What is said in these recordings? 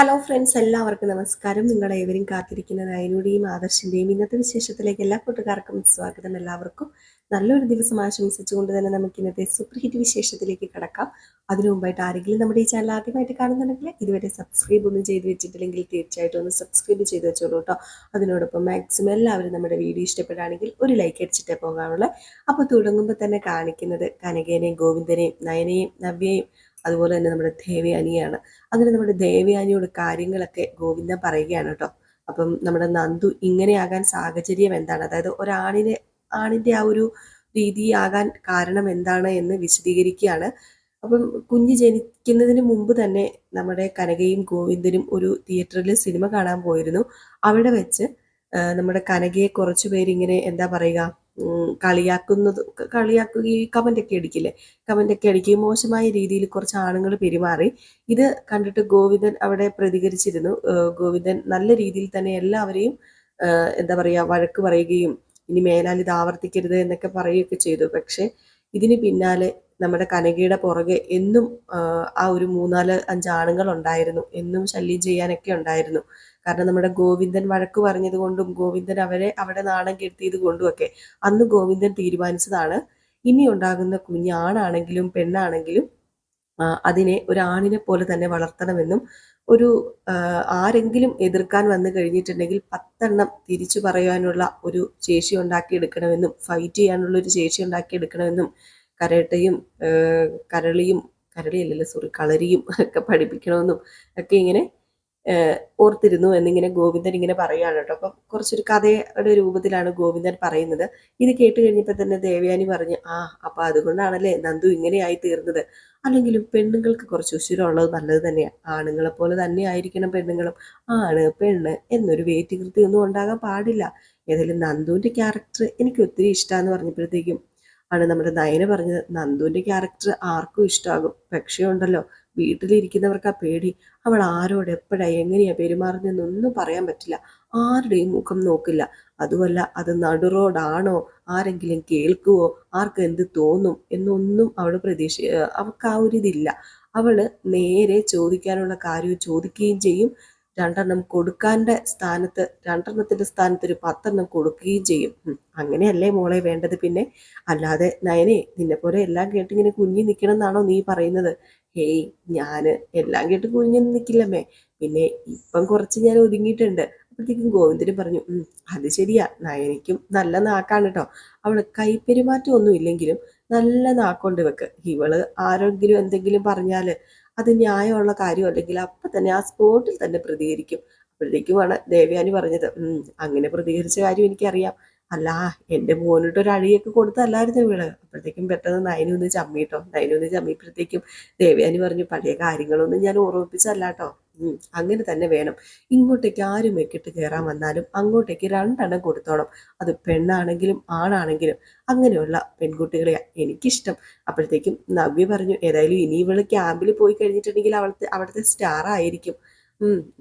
Hello friends, എല്ലാവർക്കും നമസ്കാരം. നിങ്ങളേവരും കാത്തിരിക്കുന്ന നയനുടെയും ആദർശിൻ്റെയും ഇന്നത്തെ വിശേഷത്തിലേക്ക് എല്ലാ കൂട്ടുകാർക്കും സ്വാഗതം. എല്ലാവർക്കും നല്ലൊരു ദിവസം ആശംസിച്ചുകൊണ്ട് തന്നെ നമുക്ക് ഇന്നത്തെ സൂപ്പർ ഹിറ്റ് വിശേഷത്തിലേക്ക് കടക്കാം. അതിനു മുമ്പായിട്ട് ആരെങ്കിലും നമ്മുടെ ഈ ചാനൽ ആദ്യമായിട്ട് കാണുന്നുണ്ടെങ്കിൽ ഇതുവരെ സബ്സ്ക്രൈബ് ഒന്നും ചെയ്ത് വെച്ചിട്ടില്ലെങ്കിൽ തീർച്ചയായിട്ടും ഒന്ന് സബ്സ്ക്രൈബ് ചെയ്ത് വെച്ചോളൂ കേട്ടോ. അതിനോടൊപ്പം മാക്സിമം എല്ലാവരും നമ്മുടെ വീഡിയോ ഇഷ്ടപ്പെടുകയാണെങ്കിൽ ഒരു ലൈക്ക് അടിച്ചിട്ടേ പോകാറുള്ളൂ. അപ്പോൾ തുടങ്ങുമ്പോൾ തന്നെ കാണിക്കുന്നത് കനകേനെയും ഗോവിന്ദനെയും നയനയും നവ്യയും അതുപോലെ തന്നെ നമ്മുടെ ദേവയാനിയാണ്. അങ്ങനെ നമ്മുടെ ദേവയാനിയോട് കാര്യങ്ങളൊക്കെ ഗോവിന്ദൻ പറയുകയാണ് കേട്ടോ. അപ്പം നമ്മുടെ നന്ദു ഇങ്ങനെയാകാൻ സാഹചര്യം എന്താണ്, അതായത് ആണിന്റെ ആ ഒരു രീതിയാകാൻ കാരണം എന്താണ് എന്ന് വിശദീകരിക്കുകയാണ്. അപ്പം കുഞ്ഞ് ജനിക്കുന്നതിന് മുമ്പ് തന്നെ നമ്മുടെ കനകയും ഗോവിന്ദനും ഒരു തിയേറ്ററിൽ സിനിമ കാണാൻ പോയിരുന്നു. അവിടെ വെച്ച് നമ്മുടെ കനകയെ കുറച്ചു പേരിങ്ങനെ എന്താ പറയുക, കളിയാക്കുകയും കമൻ്റൊക്കെ അടിക്കില്ലേ, കമൻ്റൊക്കെ അടിക്കുകയും മോശമായ രീതിയിൽ കുറച്ച് ആണുങ്ങൾ പെരുമാറി. ഇത് കണ്ടിട്ട് ഗോവിന്ദൻ അവിടെ പ്രതികരിച്ചിരുന്നു. ഗോവിന്ദൻ നല്ല രീതിയിൽ തന്നെ എല്ലാവരെയും എന്താ പറയുക വഴക്ക് പറയുകയും ഇനി മേലാൽ ഇത് ആവർത്തിക്കരുത് എന്നൊക്കെ പറയുകയൊക്കെ ചെയ്തു. പക്ഷെ ഇതിന് പിന്നാലെ നമ്മുടെ കനകയുടെ പുറകെ എന്നും ആ ഒരു 3-4-5 ആണുങ്ങൾ ഉണ്ടായിരുന്നു. എന്നും ശല്യം ചെയ്യാനൊക്കെ ഉണ്ടായിരുന്നു. കാരണം നമ്മുടെ ഗോവിന്ദൻ വഴക്ക് പറഞ്ഞത് കൊണ്ടും ഗോവിന്ദൻ അവരെ അവിടെ നാണം കെടുത്തിയത് കൊണ്ടുമൊക്കെ അന്ന് ഗോവിന്ദൻ തീരുമാനിച്ചതാണ്, ഇനി ഉണ്ടാകുന്ന കുഞ്ഞാണാണെങ്കിലും പെണ്ണാണെങ്കിലും അതിനെ ഒരാണിനെ പോലെ തന്നെ വളർത്തണമെന്നും ഒരു ആരെങ്കിലും എതിർക്കാൻ വന്നു കഴിഞ്ഞിട്ടുണ്ടെങ്കിൽ 10 തിരിച്ചു പറയാനുള്ള ഒരു ശേഷി ഉണ്ടാക്കിയെടുക്കണമെന്നും ഫൈറ്റ് ചെയ്യാനുള്ള ഒരു ശേഷി ഉണ്ടാക്കിയെടുക്കണമെന്നും കരട്ടയും കളരിയും ഒക്കെ പഠിപ്പിക്കണമെന്നും ഒക്കെ ഇങ്ങനെ ഓർത്തിരുന്നു എന്നിങ്ങനെ ഗോവിന്ദൻ ഇങ്ങനെ പറയുകയാണ് കേട്ടോ. അപ്പം കുറച്ചൊരു കഥയുടെ രൂപത്തിലാണ് ഗോവിന്ദൻ പറയുന്നത്. ഇത് കേട്ട് കഴിഞ്ഞപ്പോൾ തന്നെ ദേവയാനി പറഞ്ഞു, അപ്പൊ അതുകൊണ്ടാണല്ലേ നന്ദു ഇങ്ങനെയായി തീർന്നത്. അല്ലെങ്കിലും പെണ്ണുങ്ങൾക്ക് കുറച്ച് ഉശിരമുള്ളത് നല്ലത് തന്നെയാണ്. ആണുങ്ങളെ പോലെ തന്നെ ആയിരിക്കണം പെണ്ണുങ്ങളും. ആണ് പെണ്ണ് എന്നൊരു വേറ്റുകൃത്യമൊന്നും ഉണ്ടാകാൻ പാടില്ല. ഏതായാലും നന്ദുവിന്റെ ക്യാരക്ടർ എനിക്ക് ഒത്തിരി ഇഷ്ടമാന്ന് പറഞ്ഞപ്പോഴത്തേക്കും ആണ് നമ്മുടെ നയന പറഞ്ഞത്, നന്ദുവിന്റെ ക്യാരക്ടർ ആർക്കും ഇഷ്ടമാകും. പക്ഷേ ഉണ്ടല്ലോ, വീട്ടിലിരിക്കുന്നവർക്ക് ആ പേടി. അവൾ ആരോട് എപ്പോഴാ എങ്ങനെയാ പെരുമാറുന്നതെന്നൊന്നും പറയാൻ പറ്റില്ല. ആരുടെയും മുഖം നോക്കില്ല. അതുമല്ല, അത് നടുറോഡാണോ, ആരെങ്കിലും കേൾക്കുവോ, ആർക്ക് എന്ത് തോന്നും എന്നൊന്നും അവൾക്ക് ആ ഒരു ഇതില്ല. അവള് നേരെ ചോദിക്കാനുള്ള കാര്യം ചോദിക്കുകയും ചെയ്യും. 2 കൊടുക്കാൻ്റെ സ്ഥാനത്ത് 2 സ്ഥാനത്ത് ഒരു 10 കൊടുക്കുകയും ചെയ്യും. അങ്ങനെയല്ലേ മോളെ വേണ്ടത്. പിന്നെ അല്ലാതെ നയനെ നിന്നെ പോലെ എല്ലാം കേട്ടിങ്ങനെ കുഞ്ഞി നിൽക്കണം എന്നാണോ നീ പറയുന്നത്? ഹേയ്, ഞാന് എല്ലാം കേട്ട് കുഞ്ഞൊന്നും നിൽക്കില്ലമ്മേ. പിന്നെ ഇപ്പം കുറച്ച് ഞാൻ ഒതുങ്ങിയിട്ടുണ്ട്. അപ്പോഴത്തേക്കും ഗോവിന്ദനും പറഞ്ഞു, അത് ശരിയാ, നയനിക്കും നല്ല നാക്കാണ് കേട്ടോ. അവള് കൈപ്പെരുമാറ്റം ഒന്നും ഇല്ലെങ്കിലും നല്ല നാക്കൊണ്ട് വെക്ക്. ഇവള് ആരെങ്കിലും എന്തെങ്കിലും പറഞ്ഞാല് അത് ന്യായമുള്ള കാര്യം അല്ലെങ്കിൽ അപ്പൊ തന്നെ ആ സ്പോട്ടിൽ തന്നെ പ്രതികരിക്കും. അപ്പോഴത്തേക്കുമാണ് ദേവയാനി പറഞ്ഞത്, അങ്ങനെ പ്രതികരിച്ച കാര്യം എനിക്കറിയാം. അല്ല, എൻ്റെ മോനിട്ട് ഒരു അഴിയൊക്കെ കൊടുത്തല്ലായിരുന്നു ഇവള്. അപ്പോഴത്തേക്കും പെട്ടെന്ന് നയനു ഒന്ന് ചമ്മിട്ടോ. നയനു ഒന്ന് ചമ്മിയപ്പോഴത്തേക്കും ദേവയാനി പറഞ്ഞു, പഴയ കാര്യങ്ങളൊന്നും ഞാൻ ഓർമ്മിപ്പിച്ചല്ല കേട്ടോ. അങ്ങനെ തന്നെ വേണം. ഇങ്ങോട്ടേക്ക് ആരും മെക്കിട്ട് കയറാൻ വന്നാലും അങ്ങോട്ടേക്ക് 2 കൊടുത്തോണം. അത് പെണ്ണാണെങ്കിലും ആണാണെങ്കിലും. അങ്ങനെയുള്ള പെൺകുട്ടികളെയാ എനിക്കിഷ്ടം. അപ്പോഴത്തേക്കും നവ്യ പറഞ്ഞു, ഏതായാലും ഇനി ഇവള് ക്യാമ്പിൽ പോയി കഴിഞ്ഞിട്ടുണ്ടെങ്കിൽ അവിടുത്തെ സ്റ്റാർ ആയിരിക്കും.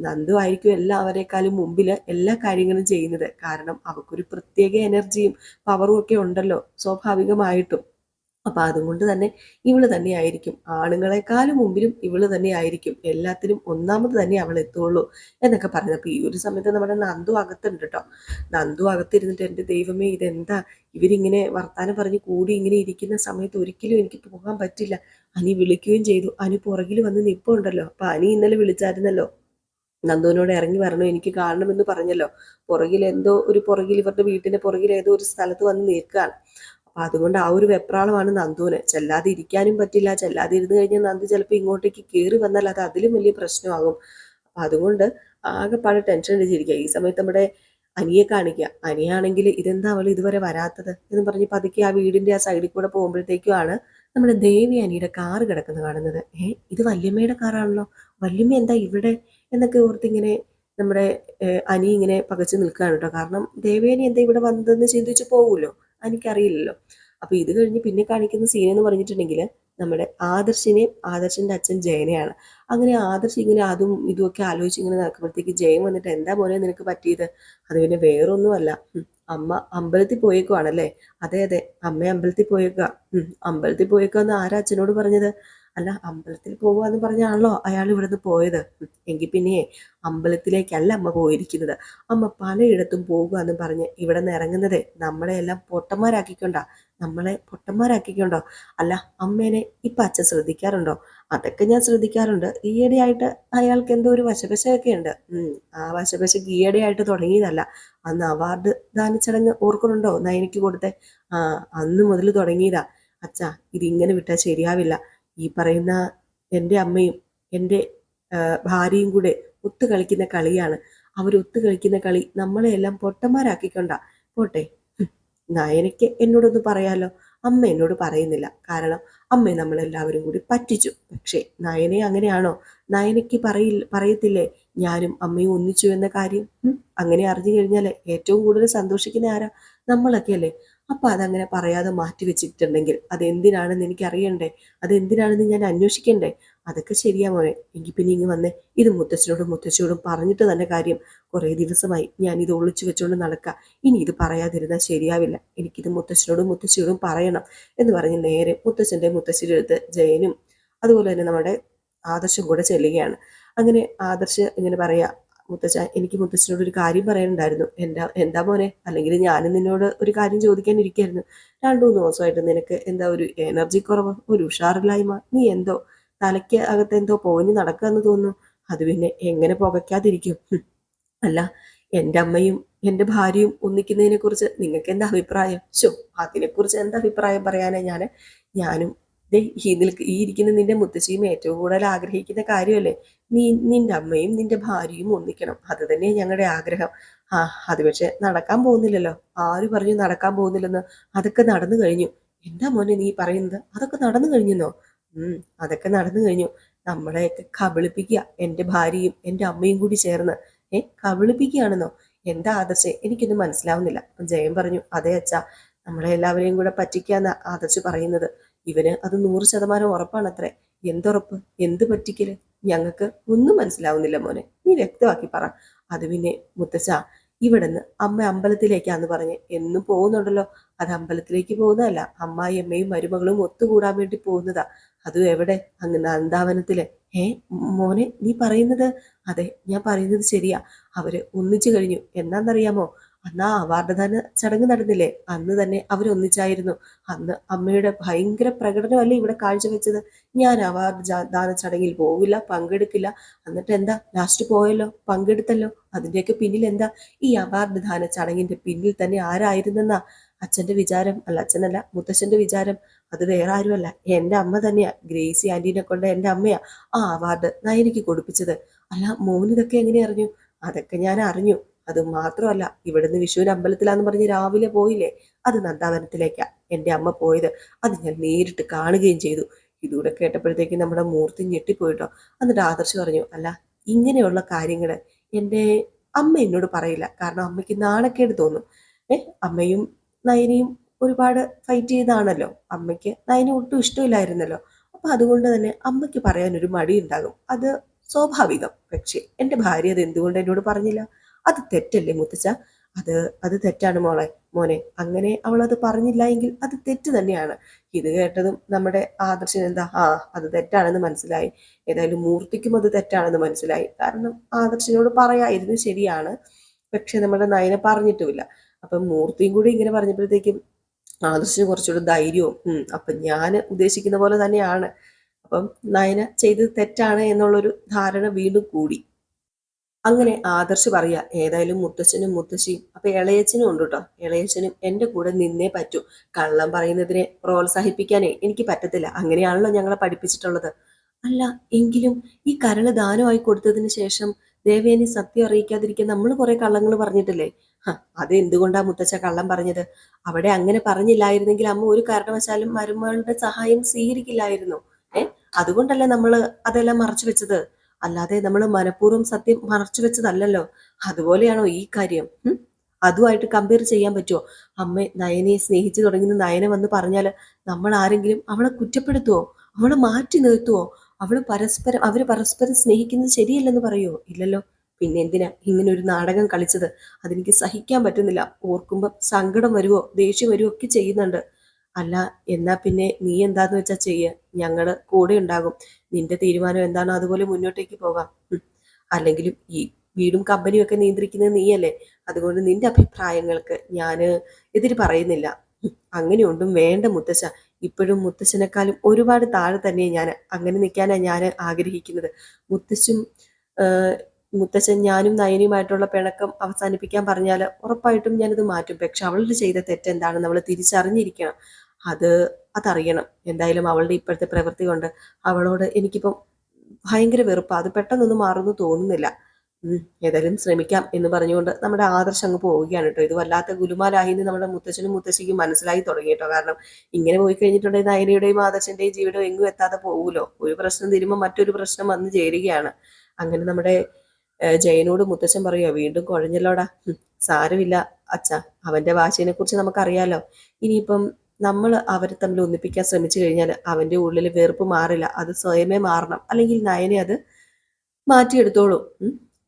നന്ദു ആയിരിക്കും എല്ലാവരെക്കാളും മുമ്പിൽ എല്ലാ കാര്യങ്ങളും ചെയ്യുന്നത്. കാരണം അവൾക്കൊരു പ്രത്യേക എനർജിയും പവറും ഒക്കെ ഉണ്ടല്ലോ സ്വാഭാവികമായിട്ടും. അപ്പൊ അതുകൊണ്ട് തന്നെ ഇവള് തന്നെയായിരിക്കും ആണുങ്ങളെക്കാളും മുമ്പിലും, ഇവള് തന്നെയായിരിക്കും എല്ലാത്തിനും ഒന്നാമത് തന്നെ അവൾ എത്തുള്ളൂ എന്നൊക്കെ പറഞ്ഞു. അപ്പൊ ഈ ഒരു സമയത്ത് നമ്മുടെ നന്ദു അകത്തുണ്ട് കേട്ടോ. നന്ദു അകത്തിരുന്നിട്ട്, എൻ്റെ ദൈവമേ ഇതെന്താ, ഇവരിങ്ങനെ വർത്താനം പറഞ്ഞ് കൂടി ഇങ്ങനെ ഇരിക്കുന്ന സമയത്ത് ഒരിക്കലും എനിക്ക് പോകാൻ പറ്റില്ല. അനി വിളിക്കുകയും ചെയ്തു. അനി പുറകിൽ വന്ന് നിൽപ്പുണ്ടല്ലോ. അപ്പൊ അനി ഇന്നലെ വിളിച്ചായിരുന്നല്ലോ, നന്ദുവിനോട് ഇറങ്ങി വരണോ, എനിക്ക് കാണണമെന്ന് പറഞ്ഞല്ലോ. പുറകിൽ ഇവരുടെ വീട്ടിന്റെ പുറകിൽ ഏതോ ഒരു സ്ഥലത്ത് വന്ന് നിൽക്കുകയാണ്. അപ്പൊ അതുകൊണ്ട് ആ ഒരു വെപ്രാളമാണ് നന്ദുവിന്. ചെല്ലാതെ ഇരിക്കാനും പറ്റില്ല. ചെല്ലാതെ ഇരുന്ന് കഴിഞ്ഞാൽ നന്ദു ചിലപ്പോൾ ഇങ്ങോട്ടേക്ക് കയറി വന്നാൽ അത് അതിലും വലിയ പ്രശ്നമാകും. അപ്പൊ അതുകൊണ്ട് ആകെപ്പാടെ ടെൻഷൻ അടിച്ചിരിക്കുക. ഈ സമയത്ത് നമ്മുടെ അനിയെ കാണിക്കുക. അനിയാണെങ്കിൽ ഇതെന്താ അവൾ ഇതുവരെ വരാത്തത് എന്ന് പറഞ്ഞ് പതുക്കെ ആ വീടിന്റെ ആ സൈഡിൽ കൂടെ പോകുമ്പോഴത്തേക്കുമാണ് നമ്മുടെ ദേവി അനിയുടെ കാറ് കിടക്കുന്നത് കാണുന്നത്. ഇത് വല്യമ്മയുടെ കാറാണല്ലോ, വല്യമ്മ എന്താ ഇവിടെ എന്നൊക്കെ ഓർത്തിങ്ങനെ നമ്മുടെ അനി ഇങ്ങനെ പകച്ചു നിൽക്കുകയാണ് കേട്ടോ. കാരണം ദേവേനി എന്താ ഇവിടെ വന്നതെന്ന് ചിന്തിച്ച് പോകുമല്ലോ, എനിക്കറിയില്ലല്ലോ. അപ്പൊ ഇത് കഴിഞ്ഞ് പിന്നെ കാണിക്കുന്ന സീൻ എന്ന് പറഞ്ഞിട്ടുണ്ടെങ്കിൽ നമ്മുടെ ആദർശിന്റെ അച്ഛൻ ജയനെയാണ്. അങ്ങനെ ആദർശ് ഇങ്ങനെ അതും ഇതുമൊക്കെ ആലോചിച്ച് ഇങ്ങനെ നടക്കുമ്പോഴത്തേക്ക് ജയൻ വന്നിട്ട്, എന്താ മോനെ നിനക്ക് പറ്റിയത്? അത് പിന്നെ വേറൊന്നുമല്ല, അമ്മ അമ്പലത്തിൽ പോയേക്കുവാണല്ലേ? അതെ, അമ്മ അമ്പലത്തിൽ പോയേക്കുക. അമ്പലത്തിൽ പോയേക്കാന്ന് ആരാ അച്ഛനോട് പറഞ്ഞത്? അല്ല അമ്പലത്തിൽ പോകുക പറഞ്ഞാണല്ലോ അയാൾ ഇവിടുന്ന് പോയത്. എങ്കിൽ പിന്നെ അമ്പലത്തിലേക്കല്ല അമ്മ പോയിരിക്കുന്നത്. അമ്മ പലയിടത്തും പോകുക എന്ന് പറഞ്ഞ് ഇവിടെ നിന്ന് ഇറങ്ങുന്നതേ നമ്മളെ എല്ലാം പൊട്ടന്മാരാക്കിക്കൊണ്ടാ. നമ്മളെ പൊട്ടന്മാരാക്കിക്കൊണ്ടോ? അല്ല അമ്മേനെ ഇപ്പം അച്ഛൻ ശ്രദ്ധിക്കാറുണ്ടോ? അതൊക്കെ ഞാൻ ശ്രദ്ധിക്കാറുണ്ട്. ഈയിടെയായിട്ട് അയാൾക്ക് എന്തോ ഒരു വശപശയൊക്കെ ഉണ്ട്. ആ വശപശക്ക് ഈയിടെയായിട്ട് തുടങ്ങിയതല്ല. അന്ന് അവാർഡ് ദാന ചടങ്ങ് ഓർക്കുന്നുണ്ടോ നയനയ്ക്ക് കൊടുത്തേ? ആ, അന്ന് മുതൽ തുടങ്ങിയതാ. അച്ഛാ, ഇതിങ്ങനെ വിട്ടാൽ ശരിയാവില്ല. ഈ പറയുന്ന എൻ്റെ അമ്മയും എൻ്റെ ഭാര്യയും കൂടെ ഒത്തു കളിക്കുന്ന കളിയാണ്. അവരൊത്തു കളിക്കുന്ന കളി നമ്മളെയെല്ലാം പൊട്ടന്മാരാക്കിക്കൊണ്ടാ. പോട്ടെ, നയനയ്ക്ക് എന്നോടൊന്ന് പറയാലോ. അമ്മ എന്നോട് പറയുന്നില്ല. കാരണം അമ്മയെ നമ്മളെല്ലാവരും കൂടി പറ്റിച്ചു. പക്ഷേ നയനെ അങ്ങനെയാണോ? നയനയ്ക്ക് പറയത്തില്ലേ ഞാനും അമ്മയും ഒന്നിച്ചു എന്ന കാര്യം? അങ്ങനെ അറിഞ്ഞു കഴിഞ്ഞാൽ ഏറ്റവും കൂടുതൽ സന്തോഷിക്കുന്ന ആരാ? നമ്മളൊക്കെ അല്ലേ? അപ്പൊ അതങ്ങനെ പറയാതെ മാറ്റി വെച്ചിട്ടുണ്ടെങ്കിൽ അതെന്തിനാണെന്ന് എനിക്ക് അറിയണ്ടേ? അതെന്തിനാണെന്ന് ഞാൻ അന്വേഷിക്കണ്ടേ? അതൊക്കെ ശരിയാ മോനെ. എങ്കിൽ പിന്നെ ഇങ്ങ് വന്നേ. ഇത് മുത്തച്ഛനോടും മുത്തച്ഛനോടും പറഞ്ഞിട്ട് തന്നെ കാര്യം. കുറേ ദിവസമായി ഞാൻ ഇത് ഒളിച്ചു വെച്ചുകൊണ്ട് നടക്കുക. ഇനി ഇത് പറയാതിരുന്നാൽ ശരിയാവില്ല. എനിക്കിത് മുത്തച്ഛനോടും മുത്തശ്ശിയോടും പറയണം എന്ന് പറഞ്ഞ് നേരെ മുത്തച്ഛൻ്റെ മുത്തശ്ശിയുടെ അടുത്ത് ജയനും അതുപോലെ തന്നെ നമ്മുടെ ആദർശം കൂടെ ചെല്ലുകയാണ്. അങ്ങനെ ആദർശ് ഇങ്ങനെ പറയാ, മുത്തച്ഛ, എനിക്ക് മുത്തച്ഛനോട് ഒരു കാര്യം പറയാനുണ്ടായിരുന്നു. എന്താ മോനെ? അല്ലെങ്കിൽ ഞാനും നിന്നോട് ഒരു കാര്യം ചോദിക്കാൻ ഇരിക്കായിരുന്നു. 2-3 ദിവസമായിട്ട് നിനക്ക് എന്താ ഒരു എനർജി കുറവ്, ഒരു ഉഷാറില്ലായ്മ? നീ എന്തോ തലയ്ക്ക് അകത്ത് എന്തോ പോഞ്ഞ് നടക്കാന്ന് തോന്നുന്നു. അത് പിന്നെ എങ്ങനെ പുകയ്ക്കാതിരിക്കും? അല്ല, എൻ്റെ അമ്മയും എൻ്റെ ഭാര്യയും ഒന്നിക്കുന്നതിനെ കുറിച്ച് നിങ്ങൾക്ക് എന്താ അഭിപ്രായം? അതിനെക്കുറിച്ച് എന്താ അഭിപ്രായം പറയാനാ? ഞാനും ഈ ഇരിക്കുന്ന നിന്റെ മുത്തശ്ശിയും ഏറ്റവും കൂടുതൽ ആഗ്രഹിക്കുന്ന കാര്യമല്ലേ? നിന്റെ അമ്മയും നിന്റെ ഭാര്യയും ഒന്നിക്കണം. അത് തന്നെയാണ് ഞങ്ങളുടെ ആഗ്രഹം. അത് പക്ഷെ നടക്കാൻ പോകുന്നില്ലല്ലോ. ആര് പറഞ്ഞു നടക്കാൻ പോകുന്നില്ലെന്ന്? അതൊക്കെ നടന്നു കഴിഞ്ഞു. എന്താ മോനെ നീ പറയുന്നത്? അതൊക്കെ നടന്നു കഴിഞ്ഞെന്നോ? അതൊക്കെ നടന്നു കഴിഞ്ഞു. നമ്മളെയൊക്കെ കബളിപ്പിക്കുക എൻ്റെ ഭാര്യയും എൻ്റെ അമ്മയും കൂടി ചേർന്ന്. കബളിപ്പിക്കുകയാണെന്നോ? എന്താ ആദർശേ? എനിക്കൊന്നും മനസ്സിലാവുന്നില്ല. ജയൻ പറഞ്ഞു, അതെ അച്ഛാ, നമ്മളെ എല്ലാവരെയും കൂടെ പറ്റിക്കാന്ന ആദർശ് പറയുന്നത്. ഇവന് അത് 100% ഉറപ്പാണത്രേ. എന്തുറപ്പ്? എന്ത് പറ്റിക്കല്? ഞങ്ങൾക്ക് ഒന്നും മനസ്സിലാവുന്നില്ല മോനെ. നീ വ്യക്തമാക്കി പറ. അത് പിന്നെ മുത്തച്ഛ, ഇവിടുന്ന് അമ്മ അമ്പലത്തിലേക്കാന്ന് പറഞ്ഞ് എന്നും പോകുന്നുണ്ടല്ലോ. അത് അമ്പലത്തിലേക്ക് പോകുന്നതല്ല, അമ്മായിയമ്മയും മരുമകളും ഒത്തുകൂടാൻ വേണ്ടി പോകുന്നതാ. അതും എവിടെ? അങ്ങ് നന്ദാവനത്തില്. മോനെ, നീ പറയുന്നത്? അതെ, ഞാൻ പറയുന്നത് ശരിയാ. അവര് ഒന്നിച്ചു കഴിഞ്ഞു. എന്നാന്നറിയാമോ? അന്ന് ആ അവാർഡ് ദാന ചടങ്ങ് നടന്നില്ലേ, അന്ന് തന്നെ അവരൊന്നിച്ചായിരുന്നു. അന്ന് അമ്മയുടെ ഭയങ്കര പ്രകടനമല്ലേ ഇവിടെ കാഴ്ചവെച്ചത്. ഞാൻ അവാർഡ് ദാന ചടങ്ങിൽ പോകില്ല, പങ്കെടുക്കില്ല. എന്നിട്ട് എന്താ, ലാസ്റ്റ് പോയല്ലോ, പങ്കെടുത്തല്ലോ. അതിൻ്റെയൊക്കെ പിന്നിൽ എന്താ? ഈ അവാർഡ് ദാന ചടങ്ങിന്റെ പിന്നിൽ തന്നെ ആരായിരുന്നെന്നാ അച്ഛന്റെ വിചാരം? അല്ല, അച്ഛനല്ല, മുത്തശ്ശന്റെ വിചാരം. അത് വേറെ ആരുമല്ല, എൻ്റെ അമ്മ തന്നെയാ. ഗ്രേസി ആന്റീനെ കൊണ്ട് എൻ്റെ അമ്മയാ ആ അവാർഡ് നയനിക്ക് കൊടുപ്പിച്ചത്. അല്ല, മോനിതൊക്കെ എങ്ങനെ അറിഞ്ഞു? അതൊക്കെ ഞാൻ അറിഞ്ഞു. അത് മാത്രമല്ല, ഇവിടുന്ന് വിഷുവിന് അമ്പലത്തിലാന്ന് പറഞ്ഞ് രാവിലെ പോയില്ലേ, അത് നന്ദാവനത്തിലേക്കാ എൻ്റെ അമ്മ പോയത്. അത് ഞാൻ നേരിട്ട് കാണുകയും ചെയ്തു. ഇതുകൂടെ കേട്ടപ്പോഴത്തേക്ക് നമ്മുടെ മൂർത്തി ഞെട്ടിപ്പോയിട്ടോ. എന്നിട്ട് ആദർശ് പറഞ്ഞു, അല്ല, ഇങ്ങനെയുള്ള കാര്യങ്ങൾ എൻ്റെ അമ്മ എന്നോട് പറയില്ല. കാരണം അമ്മയ്ക്ക് നാണക്കേട് തോന്നും. അമ്മയും നയനയും ഒരുപാട് ഫൈറ്റ് ചെയ്താണല്ലോ. അമ്മയ്ക്ക് നയനെ ഒട്ടും ഇഷ്ടമില്ലായിരുന്നല്ലോ. അപ്പൊ അതുകൊണ്ട് തന്നെ അമ്മയ്ക്ക് പറയാൻ ഒരു മടി ഉണ്ടാകും. അത് സ്വാഭാവികം. പക്ഷെ എൻ്റെ ഭാര്യ അത് എന്തുകൊണ്ട് എന്നോട് പറഞ്ഞില്ല? അത് തെറ്റല്ലേ മുത്തച്ഛ? അത് അത് തെറ്റാണ് മോനെ. അങ്ങനെ അവൾ അത് പറഞ്ഞില്ല എങ്കിൽ അത് തെറ്റ് തന്നെയാണ്. ഇത് കേട്ടതും നമ്മുടെ ആദർശൻ എന്താ, അത് തെറ്റാണെന്ന് മനസ്സിലായി. ഏതായാലും മൂർത്തിക്കും അത് തെറ്റാണെന്ന് മനസ്സിലായി. കാരണം ആദർശനോട് പറയായിരുന്നു, ശരിയാണ്. പക്ഷെ നമ്മുടെ നയനെ പറഞ്ഞിട്ടുമില്ല. അപ്പം മൂർത്തിയും കൂടി ഇങ്ങനെ പറഞ്ഞപ്പോഴത്തേക്കും ആദർശന് കുറച്ചുകൂടെ ധൈര്യവും അപ്പം ഞാൻ ഉദ്ദേശിക്കുന്ന പോലെ തന്നെയാണ്. അപ്പം നയന ചെയ്തത് തെറ്റാണ് എന്നുള്ളൊരു ധാരണ വീണ്ടും കൂടി. അങ്ങനെ ആദർശ് പറയാ, ഏതായാലും മുത്തച്ഛനും മുത്തശ്ശിയും അപ്പൊ ഇളയച്ചനും ഉണ്ട് കേട്ടോ. ഇളയച്ചനും എൻ്റെ കൂടെ നിന്നേ പറ്റൂ. കള്ളം പറയുന്നതിനെ പ്രോത്സാഹിപ്പിക്കാനേ എനിക്ക് പറ്റത്തില്ല. അങ്ങനെയാണല്ലോ ഞങ്ങളെ പഠിപ്പിച്ചിട്ടുള്ളത്. അല്ല, എങ്കിലും ഈ കരള് ദാനമായി കൊടുത്തതിന് ശേഷം ദേവേനെ സത്യം അറിയിക്കാതിരിക്കാൻ നമ്മൾ കുറെ കള്ളങ്ങൾ പറഞ്ഞിട്ടില്ലേ? അത് എന്തുകൊണ്ടാ മുത്തച്ഛ കള്ളം പറഞ്ഞത്? അവിടെ അങ്ങനെ പറഞ്ഞില്ലായിരുന്നെങ്കിൽ അമ്മ ഒരു കാരണവശാലും മരുമകളുടെ സഹായം സ്വീകരിക്കില്ലായിരുന്നു. അതുകൊണ്ടല്ലേ നമ്മൾ അതെല്ലാം മറച്ചു വെച്ചത്. അല്ലാതെ നമ്മൾ മനഃപൂർവ്വം സത്യം മറച്ചു വെച്ചതല്ലല്ലോ. അതുപോലെയാണോ ഈ കാര്യം? അതുമായിട്ട് കമ്പയർ ചെയ്യാൻ പറ്റുമോ? അമ്മ നയനയെ സ്നേഹിച്ചു തുടങ്ങുന്ന നയന വന്ന് പറഞ്ഞാൽ നമ്മൾ ആരെങ്കിലും അവളെ കുറ്റപ്പെടുത്തുവോ? അവളെ മാറ്റി നിർത്തുവോ? അവര് പരസ്പരം സ്നേഹിക്കുന്നത് ശരിയല്ലെന്ന് പറയുമോ? ഇല്ലല്ലോ. പിന്നെ എന്തിനാ ഇങ്ങനെ ഒരു നാടകം കളിച്ചത്? അതെനിക്ക് സഹിക്കാൻ പറ്റുന്നില്ല. ഓർക്കുമ്പോൾ സങ്കടം വരുവോ ദേഷ്യം വരുവോ ഒക്കെ ചെയ്യുന്നുണ്ട്. അല്ല, എന്നാ പിന്നെ നീ എന്താന്ന് വെച്ചാ ചെയ്യ, ഞങ്ങള് കൂടെ ഉണ്ടാകും. നിന്റെ തീരുമാനം എന്താണോ അതുപോലെ മുന്നോട്ടേക്ക് പോകാം. അല്ലെങ്കിലും ഈ വീടും കമ്പനിയും ഒക്കെ നിയന്ത്രിക്കുന്നത് നീയല്ലേ. അതുകൊണ്ട് നിന്റെ അഭിപ്രായങ്ങൾക്ക് ഞാന് എതിര് പറയുന്നില്ല. അങ്ങനെയൊന്നും വേണ്ട മുത്തശ്ശ. ഇപ്പോഴും മുത്തശ്ശനെക്കാളും ഒരുപാട് താഴെ തന്നെ ഞാൻ അങ്ങനെ നിൽക്കാനാണ് ഞാൻ ആഗ്രഹിക്കുന്നത്. മുത്തശ്ശും മുത്തശ്ശൻ ഞാനും നയനിയുമായിട്ടുള്ള പിണക്കം അവസാനിപ്പിക്കാൻ പറഞ്ഞാൽ ഉറപ്പായിട്ടും ഞാനത് മാറ്റും. പക്ഷെ അവളുടെ ചെയ്ത തെറ്റെന്താണെന്ന് അവൾ തിരിച്ചറിഞ്ഞിരിക്കണം. അത് അതറിയണം. എന്തായാലും അവളുടെ ഇപ്പോഴത്തെ പ്രവൃത്തി കൊണ്ട് അവളോട് എനിക്കിപ്പം ഭയങ്കര വെറുപ്പാണ്. അത് പെട്ടെന്നൊന്നും മാറുമെന്ന് തോന്നുന്നില്ല. ഏതായാലും ശ്രമിക്കാം എന്ന് പറഞ്ഞുകൊണ്ട് നമ്മുടെ ആദർശ് അങ്ങ് പോവുകയാണ് കേട്ടോ. ഇത് വല്ലാത്ത ഗുലുമാലായി എന്ന് നമ്മുടെ മുത്തച്ഛനും മുത്തശ്ശിക്കും മനസ്സിലായി തുടങ്ങി കേട്ടോ. കാരണം ഇങ്ങനെ പോയി കഴിഞ്ഞിട്ടുണ്ടെങ്കിൽ നയനയുടെയും ആദർശന്റെയും ജീവിതം എങ്ങും എത്താതെ പോകുമല്ലോ. ഒരു പ്രശ്നം തീരുമ്പോൾ മറ്റൊരു പ്രശ്നം വന്ന് ചേരുകയാണ്. അങ്ങനെ നമ്മുടെ ജയനോട് മുത്തച്ഛൻ പറയുക, വീണ്ടും കുഴഞ്ഞല്ലോടാ. സാരമില്ല അച്ഛ, അവന്റെ വാശിനെ കുറിച്ച് നമുക്കറിയാലോ. ഇനിയിപ്പം നമ്മൾ അവരെ തമ്മിൽ ഒന്നിപ്പിക്കാൻ ശ്രമിച്ചു കഴിഞ്ഞാൽ അവന്റെ ഉള്ളിൽ വെറുപ്പ് മാറില്ല. അത് സ്വയമേ മാറണം. അല്ലെങ്കിൽ നയനെ അത് മാറ്റിയെടുത്തോളൂ.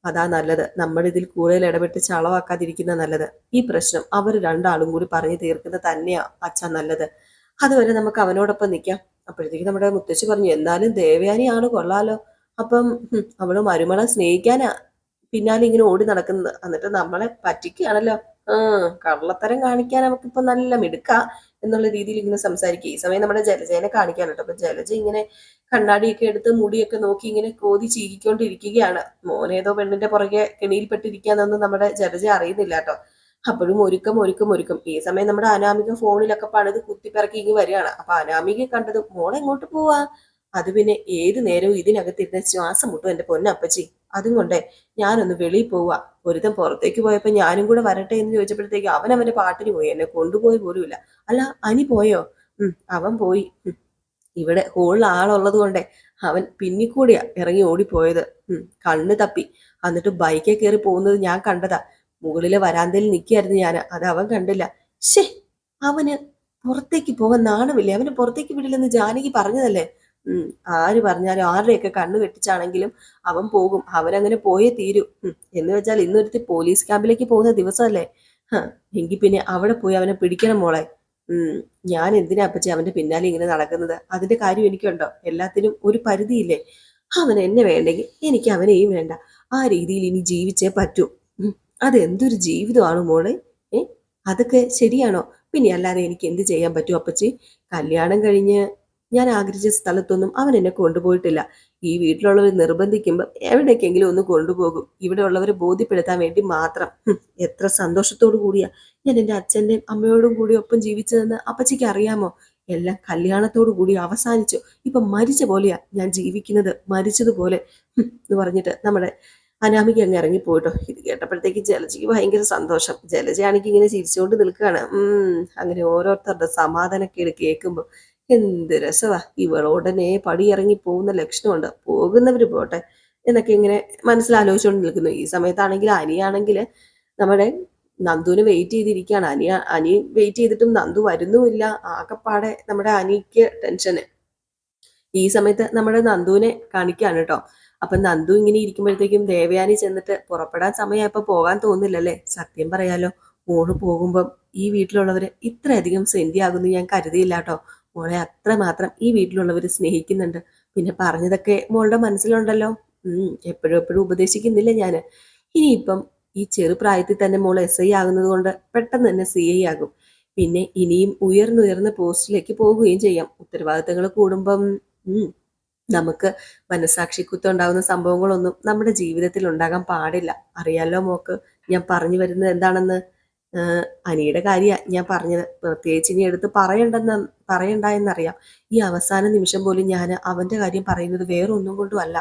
അതാ നല്ലത്. നമ്മൾ ഇതിൽ കൂടുതൽ ഇടപെട്ട് ചളവാക്കാതിരിക്കുന്ന നല്ലത്. ഈ പ്രശ്നം അവർ രണ്ടാളും കൂടി പറഞ്ഞു തീർക്കുന്നത് തന്നെയാ അച്ഛ നല്ലത്. അതുവരെ നമുക്ക് അവനോടൊപ്പം നിൽക്കാം. അപ്പോഴത്തേക്ക് നമ്മുടെ മുത്തശ്ശി പറഞ്ഞു, എന്നാലും ദേവയാനിയാണ് കൊള്ളാലോ. അപ്പം അവള് മരുമകളെ സ്നേഹിക്കാനാ പിന്നാലെ ഇങ്ങനെ ഓടി നടക്കുന്നത്. എന്നിട്ട് നമ്മളെ പറ്റിക്കുകയാണല്ലോ. കള്ളത്തരം കാണിക്കാൻ നമുക്കിപ്പോ നല്ല മിടുക്ക എന്നുള്ള രീതിയിൽ ഇങ്ങനെ സംസാരിക്കുക. ഈ സമയം നമ്മുടെ ജലജേനെ കാണിക്കാനുണ്ട്. അപ്പൊ ജലജ ഇങ്ങനെ കണ്ണാടിയൊക്കെ എടുത്ത് മുടിയൊക്കെ നോക്കി ഇങ്ങനെ കോതി ചീകിക്കൊണ്ടിരിക്കുകയാണ്. മോനേതോ പെണ്ണിന്റെ പുറകെ കെണിയിൽപ്പെട്ടിരിക്കാന്നൊന്നും നമ്മുടെ ജലജ അറിയുന്നില്ല കേട്ടോ. അപ്പോഴും ഒരുക്കം. ഈ സമയം നമ്മുടെ അനാമിക ഫോണിലൊക്കെ പണിത് കുത്തിപ്പിറക്കി ഇങ്ങ് വരികയാണ്. അപ്പൊ അനാമിക കണ്ടത്, മോളെ എങ്ങോട്ട് പോവാ? അത് പിന്നെ ഏത് നേരവും ഇതിനകത്തിരുന്ന ശ്വാസം മുട്ടും എന്റെ പൊന്നപ്പച്ചി. അതും കൊണ്ടേ ഞാനൊന്ന് വെളിയിൽ പോവാ. ഒരുത്തൻ പുറത്തേക്ക് പോയപ്പോ ഞാനും കൂടെ വരട്ടെ എന്ന് ചോദിച്ചപ്പോഴത്തേക്ക് അവന്റെ പാട്ടിന് പോയി. എന്നെ കൊണ്ടുപോയി പോലുമില്ല. അല്ല, അനി പോയോ? അവൻ പോയി. ഇവിടെ ഹോളിൽ ആളുള്ളത് കൊണ്ടേ അവൻ പിന്നിക്കൂടിയാ ഇറങ്ങി ഓടിപ്പോയത്. കണ്ണ് തപ്പി. എന്നിട്ട് ബൈക്കിൽ കയറി പോകുന്നത് ഞാൻ കണ്ടതാ. മുകളിലെ വരാന്തയിൽ നിൽക്കുകയായിരുന്നു ഞാൻ. അത് അവൻ കണ്ടില്ല. ശേ, അവന് പുറത്തേക്ക് പോകാൻ നാണമില്ലേ? അവന് പുറത്തേക്ക് വിടില്ലെന്ന് ജാനകി പറഞ്ഞതല്ലേ. ആര് പറഞ്ഞാലും ആരുടെയൊക്കെ കണ്ണ് വെട്ടിച്ചാണെങ്കിലും അവൻ പോകും. അവനങ്ങനെ പോയേ തീരൂ. എന്ന് വെച്ചാൽ ഇന്നൊരുത്തി പോലീസ് ക്യാമ്പിലേക്ക് പോകുന്ന ദിവസമല്ലേ. എങ്കിൽ പിന്നെ അവിടെ പോയി അവനെ പിടിക്കണം മോളെ. ഞാൻ എന്തിനാ അപ്പച്ചി അവന്റെ പിന്നാലെ ഇങ്ങനെ നടക്കുന്നത്? അതിന്റെ കാര്യം എനിക്കുണ്ടോ? എല്ലാത്തിനും ഒരു പരിധിയില്ലേ. അവൻ എന്നെ വേണ്ടെങ്കിൽ എനിക്ക് അവനെയും വേണ്ട. ആ രീതിയിൽ ഇനി ജീവിച്ചേ പറ്റൂ. അതെന്തൊരു ജീവിതമാണ് മോളെ. അതൊക്കെ ശരിയാണോ? പിന്നെ അല്ലാതെ എനിക്ക് എന്ത് ചെയ്യാൻ പറ്റും അപ്പച്ചി? കല്യാണം കഴിഞ്ഞ് ഞാൻ ആഗ്രഹിച്ച സ്ഥലത്തൊന്നും അവൻ എന്നെ കൊണ്ടുപോയിട്ടില്ല. ഈ വീട്ടിലുള്ളവർ നിർബന്ധിക്കുമ്പോൾ എവിടേക്കെങ്കിലും ഒന്ന് കൊണ്ടുപോകും. ഇവിടെ ഉള്ളവരെ ബോധ്യപ്പെടുത്താൻ വേണ്ടി മാത്രം. എത്ര സന്തോഷത്തോടു കൂടിയാ ഞാൻ എൻ്റെ അച്ഛൻ്റെയും അമ്മയോടും കൂടി ഒപ്പം ജീവിച്ചതെന്ന് അപ്പച്ചിക്ക് അറിയാമോ? എല്ലാം കല്യാണത്തോടു കൂടി അവസാനിച്ചു. ഇപ്പൊ മരിച്ച പോലെയാ ഞാൻ ജീവിക്കുന്നത്, മരിച്ചതുപോലെ എന്ന് പറഞ്ഞിട്ട് നമ്മുടെ അനാമിക അങ്ങ് ഇറങ്ങിപ്പോയിട്ടോ. ഇത് കേട്ടപ്പോഴത്തേക്ക് ജലജയ്ക്ക് ഭയങ്കര സന്തോഷം. ജലജയാണെങ്കിൽ ഇങ്ങനെ ചിരിച്ചുകൊണ്ട് നിൽക്കുകയാണ്. അങ്ങനെ ഓരോരുത്തരുടെ സമാധാനക്കേട് കേൾക്കുമ്പോൾ എന്ത് രസവാ. ഇവളുടനെ പടിയിറങ്ങി പോകുന്ന ലക്ഷണമുണ്ട്. പോകുന്നവര് പോട്ടെ എന്നൊക്കെ ഇങ്ങനെ മനസ്സിലാലോചിച്ചുകൊണ്ട് നിൽക്കുന്നു. ഈ സമയത്താണെങ്കിൽ അനിയാണെങ്കിൽ നമ്മുടെ നന്ദുവിന് വെയിറ്റ് ചെയ്തിരിക്കുകയാണ്. അനി വെയിറ്റ് ചെയ്തിട്ടും നന്ദു വരുന്നുമില്ല. ആകെപ്പാടെ നമ്മുടെ അനിക്ക് ടെൻഷന്. ഈ സമയത്ത് നമ്മുടെ നന്ദുവിനെ കാണിക്കുകയാണ് കേട്ടോ. അപ്പൊ നന്ദു ഇങ്ങനെ ഇരിക്കുമ്പോഴത്തേക്കും ദേവയാനി ചെന്നിട്ട്, പുറപ്പെടാൻ സമയമായപ്പോ പോകാൻ തോന്നില്ലല്ലേ? സത്യം പറയാലോ, മോള് പോകുമ്പം ഈ വീട്ടിലുള്ളവര് ഇത്രയധികം സെന്റിയാകുന്നു ഞാൻ കരുതിയില്ല കേട്ടോ. മോളെ അത്രമാത്രം ഈ വീട്ടിലുള്ളവര് സ്നേഹിക്കുന്നുണ്ട്. പിന്നെ പറഞ്ഞതൊക്കെ മോളുടെ മനസ്സിലുണ്ടല്ലോ. എപ്പോഴും ഉപദേശിക്കുന്നില്ല ഞാന്. ഇനിയിപ്പം ഈ ചെറുപ്രായത്തിൽ തന്നെ മോൾ SI ആകുന്നത് കൊണ്ട് പെട്ടെന്ന് തന്നെ CI ആകും. പിന്നെ ഇനിയും ഉയർന്നുയർന്ന പോസ്റ്റിലേക്ക് പോകുകയും ചെയ്യാം. ഉത്തരവാദിത്തങ്ങൾ കൂടുമ്പം നമുക്ക് മനസാക്ഷിക്കുത്തം ഉണ്ടാകുന്ന സംഭവങ്ങളൊന്നും നമ്മുടെ ജീവിതത്തിൽ ഉണ്ടാകാൻ പാടില്ല. അറിയാലോ മോക്ക് ഞാൻ പറഞ്ഞു വരുന്നത് എന്താണെന്ന്. അനിയുടെ കാര്യമാണ് ഞാൻ പറഞ്ഞത്. പ്രത്യേകിച്ച് ഇനി എടുത്ത് പറയണ്ട എന്നറിയാം. ഈ അവസാന നിമിഷം പോലും ഞാൻ അവന്റെ കാര്യം പറയുന്നത് വേറെ ഒന്നും കൊണ്ടും അല്ല.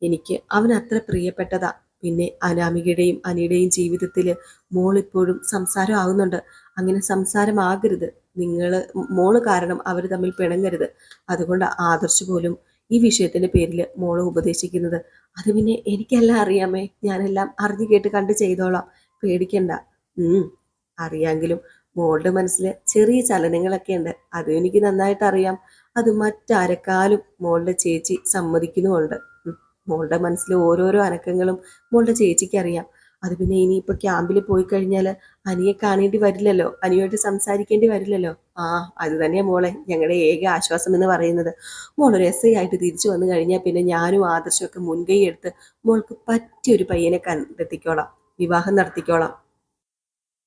എനിക്ക് അവൻ അത്ര പ്രിയപ്പെട്ടതാ. പിന്നെ അനാമികയുടെയും അനിയുടെയും ജീവിതത്തിൽ മോളിപ്പോഴും സംസാരം ആകുന്നുണ്ട്. അങ്ങനെ സംസാരമാകരുത്. മോള് കാരണം അവർ തമ്മിൽ പിണങ്ങരുത്. അതുകൊണ്ട് ആദർശ് പോലും ഈ വിഷയത്തിന്റെ പേരിൽ മോളെ ഉപദേശിക്കുന്നത്. അത് പിന്നെ എനിക്കെല്ലാം അറിയാമേ. ഞാനെല്ലാം അറിഞ്ഞു കേട്ട് കണ്ട് ചെയ്തോളാം. പേടിക്കണ്ട. അറിയാമെങ്കിലും മോളുടെ മനസ്സിൽ ചെറിയ ചലനങ്ങളൊക്കെ ഉണ്ട്. അതും എനിക്ക് നന്നായിട്ട് അറിയാം. അത് മറ്റാരെക്കാളും മോളുടെ ചേച്ചി സമ്മതിക്കുന്നുമുണ്ട്. മോളുടെ മനസ്സിലെ ഓരോരോ അനക്കങ്ങളും മോളുടെ ചേച്ചിക്ക് അറിയാം. അത് പിന്നെ ഇനിയിപ്പോൾ ക്യാമ്പിൽ പോയി കഴിഞ്ഞാൽ അനിയെ കാണേണ്ടി വരില്ലല്ലോ, അനിയുമായിട്ട് സംസാരിക്കേണ്ടി വരില്ലല്ലോ. ആ അത് തന്നെയാ മോളെ ഞങ്ങളുടെ ഏക ആശ്വാസം എന്ന് പറയുന്നത്. മോൾ ഒരു എസ് ഐ ആയിട്ട് തിരിച്ചു വന്നു കഴിഞ്ഞാൽ പിന്നെ ഞാനും ആദർശമൊക്കെ മുൻകൈ എടുത്ത് മോൾക്ക് പറ്റിയൊരു പയ്യനെ കണ്ടെത്തിക്കോളാം, വിവാഹം നടത്തിക്കോളാം.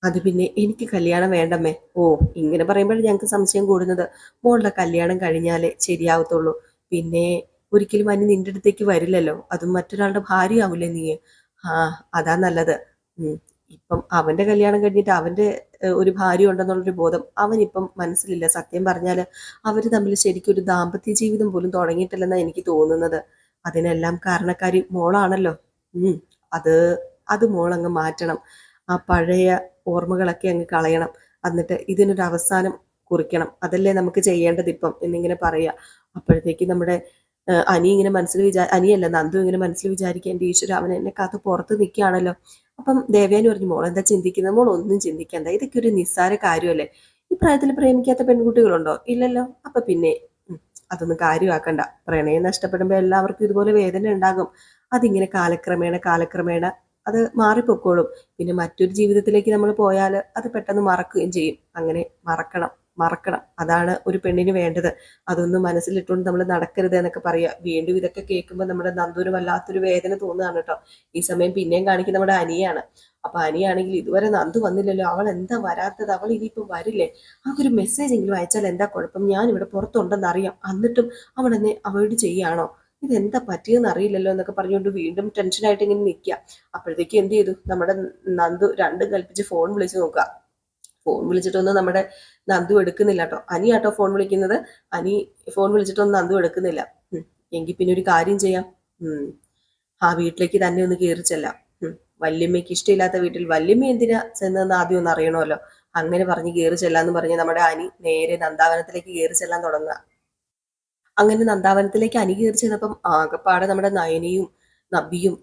അത് പിന്നെ എനിക്ക് കല്യാണം വേണ്ടമ്മേ. ഓ, ഇങ്ങനെ പറയുമ്പോഴേ ഞങ്ങൾക്ക് സംശയം കൂടുന്നത്. മോളുടെ കല്യാണം കഴിഞ്ഞാലേ ശരിയാവത്തുള്ളൂ. പിന്നെ ഒരിക്കലും അനി നിന്റെ അടുത്തേക്ക് വരില്ലല്ലോ, അതും മറ്റൊരാളുടെ ഭാര്യയാവില്ലേ നീ. ആ അതാ നല്ലത്. ഉം ഇപ്പം അവന്റെ കല്യാണം കഴിഞ്ഞിട്ട് അവന്റെ ഒരു ഭാര്യ ഉണ്ടെന്നുള്ളൊരു ബോധം അവനിപ്പം മനസ്സിലില്ല. സത്യം പറഞ്ഞാല് അവര് തമ്മിൽ ശരിക്കും ഒരു ദാമ്പത്യ ജീവിതം പോലും തുടങ്ങിയിട്ടില്ലെന്നാണ് എനിക്ക് തോന്നുന്നത്. അതിനെല്ലാം കാരണക്കാരി മോളാണല്ലോ. ഉം അത് അത് മോളങ്ങ് മാറ്റണം. ആ പഴയ ഓർമ്മകളൊക്കെ അങ്ങ് കളയണം. എന്നിട്ട് ഇതിനൊരു അവസാനം കുറിക്കണം. അതല്ലേ നമുക്ക് ചെയ്യേണ്ടത് ഇപ്പം എന്നിങ്ങനെ പറയുക. അപ്പോഴത്തേക്ക് നമ്മുടെ അനി ഇങ്ങനെ അനിയല്ല നന്ദു ഇങ്ങനെ മനസ്സിൽ വിചാരിക്കേണ്ട ഈശ്വര അവൻ എന്നെ കാത്ത് പുറത്ത് നിൽക്കുകയാണല്ലോ. അപ്പം ദേവയാനി പറഞ്ഞു, മോൾ എന്താ ചിന്തിക്കുന്നത്? മോൾ ഒന്നും ചിന്തിക്കണ്ട, ഇതൊക്കെ ഒരു നിസ്സാര കാര്യമല്ലേ. ഈ പ്രായത്തിൽ പ്രേമിക്കാത്ത പെൺകുട്ടികളുണ്ടോ? ഇല്ലല്ലോ. അപ്പൊ പിന്നെ അതൊന്നും കാര്യമാക്കണ്ട. പ്രണയം നഷ്ടപ്പെടുമ്പോൾ എല്ലാവർക്കും ഇതുപോലെ വേദന ഉണ്ടാകും. അതിങ്ങനെ കാലക്രമേണ അത് മാറിപ്പൊക്കോളും. പിന്നെ മറ്റൊരു ജീവിതത്തിലേക്ക് നമ്മൾ പോയാൽ അത് പെട്ടെന്ന് മറക്കുകയും ചെയ്യും. അങ്ങനെ മറക്കണം, അതാണ് ഒരു പെണ്ണിന് വേണ്ടത്. അതൊന്നും മനസ്സിലിട്ടുകൊണ്ട് നമ്മൾ നടക്കരുത് എന്നൊക്കെ പറയുക. വീണ്ടും ഇതൊക്കെ കേൾക്കുമ്പോൾ നമ്മുടെ നന്ദൂര് വല്ലാത്തൊരു വേദന തോന്നുകയാണ് കേട്ടോ. ഈ സമയം പിന്നെയും കാണിക്കുന്ന നമ്മുടെ അനിയാണ്. അപ്പൊ അനിയാണെങ്കിൽ ഇതുവരെ നന്ദു വന്നില്ലല്ലോ, അവൾ എന്താ വരാത്തത്, അവൾ ഇനിയിപ്പോൾ വരില്ലേ, അവൾക്കൊരു മെസ്സേജ് എങ്കിലും അയച്ചാൽ എന്താ കുഴപ്പം, ഞാൻ ഇവിടെ പുറത്തുണ്ടെന്ന് അറിയാം, എന്നിട്ടും അവൾ എന്നെ അവോയ്ഡ് ചെയ്യാണോ, ഇതെന്താ പറ്റിയെന്ന് അറിയില്ലല്ലോ എന്നൊക്കെ പറഞ്ഞുകൊണ്ട് വീണ്ടും ടെൻഷനായിട്ട് ഇങ്ങനെ നിൽക്കുക. അപ്പോഴത്തേക്ക് എന്ത് ചെയ്തു, നമ്മുടെ നന്ദു രണ്ടും കൽപ്പിച്ച് ഫോൺ വിളിച്ച് നോക്കുക. ഫോൺ വിളിച്ചിട്ടൊന്നും നമ്മുടെ നന്ദു എടുക്കുന്നില്ല കേട്ടോ. അനി ആട്ടോ ഫോൺ വിളിക്കുന്നത്. അനി ഫോൺ വിളിച്ചിട്ടൊന്നും നന്ദു എടുക്കുന്നില്ല. എങ്കിൽ പിന്നെ ഒരു കാര്യം ചെയ്യാം, ആ വീട്ടിലേക്ക് തന്നെ ഒന്ന് കയറി ചെല്ലാം. വല്യമ്മയ്ക്ക് ഇഷ്ടമില്ലാത്ത വീട്ടിൽ വല്യമ്മ എന്തിനാ ചെന്നതെന്ന് ആദ്യം ഒന്ന് അറിയണമല്ലോ. അങ്ങനെ പറഞ്ഞ് കയറി ചെല്ലാന്ന് പറഞ്ഞ് നമ്മുടെ അനി നേരെ നന്ദാവനത്തിലേക്ക് കയറി ചെല്ലാൻ തുടങ്ങുക. അങ്ങനെ നന്ദാവനത്തിലേക്ക് അനി കയറി ചെന്നപ്പം ആകെപ്പാടെ നമ്മുടെ നയനിയും നബിയും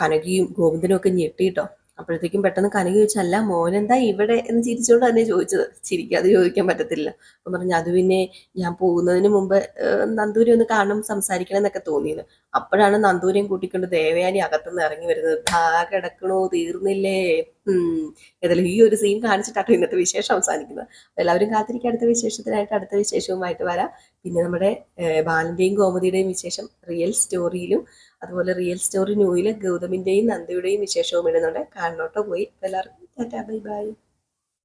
കനകയും ഗോവിന്ദനും ഒക്കെ ഞെട്ടിട്ടോ. അപ്പോഴത്തേക്കും പെട്ടെന്ന് കനക ചോദിച്ചു, അല്ല മോനെന്താ ഇവിടെ എന്ന് ചിരിച്ചുകൊണ്ട് തന്നെ ചോദിച്ചത്. ചിരിക്കാതെ ചോദിക്കാൻ പറ്റത്തില്ല. അപ്പം പറഞ്ഞു, അത് പിന്നെ ഞാൻ പോകുന്നതിന് മുമ്പ് നന്ദൂരി ഒന്ന് കാണണം, സംസാരിക്കണം എന്നൊക്കെ തോന്നിയത്. അപ്പോഴാണ് നന്ദൂരിയും കൂട്ടിക്കൊണ്ട് ദേവയാനി അകത്തുനിന്ന് ഇറങ്ങി വരുന്നത്. കിടക്കണോ, തീർന്നില്ലേ. ഏതായാലും ഈ ഒരു സീൻ കാണിച്ചിട്ടാട്ടോ ഇന്നത്തെ വിശേഷം അവസാനിക്കുന്നത്. എല്ലാവരും കാത്തിരിക്കുക അടുത്ത വിശേഷത്തിനായിട്ട്. അടുത്ത വിശേഷവുമായിട്ട് വരാം. പിന്നെ നമ്മുടെ ബാലന്റെയും ഗോമതിയുടെയും വിശേഷം റിയൽ സ്റ്റോറിയിലും, അതുപോലെ റിയൽ സ്റ്റോറി ന്യൂയില് ഗൗതമിന്റെയും നന്ദയുടെയും വിശേഷവും ഇടുന്നുണ്ട്. കാണണോട്ടോ പോയി. എല്ലാവർക്കും ടാറ്റാ ബൈ ബൈ.